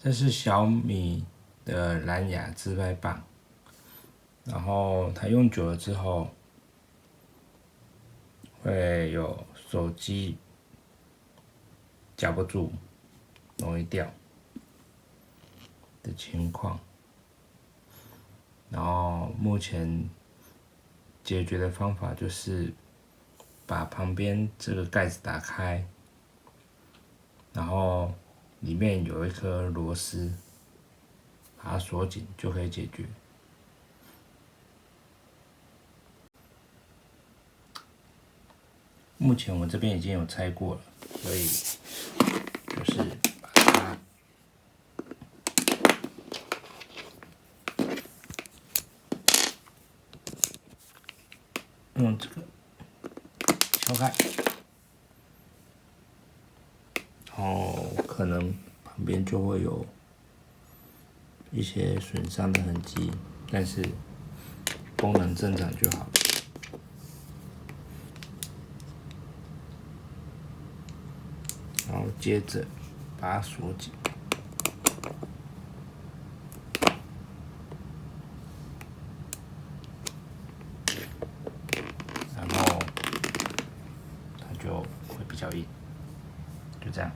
这是小米的蓝牙自拍棒，然后它用久了之后，会有手机夹不住、容易掉的情况。然后目前解决的方法就是把旁边这个盖子打开，然后里面有一颗螺丝，把它锁紧就可以解决。目前我这边已经有拆过了，所以就是把它用这个敲开，然后可能旁边就会有一些损伤的痕迹，但是功能正常就好。然后接着把它锁紧，然后它就会比较硬，就这样。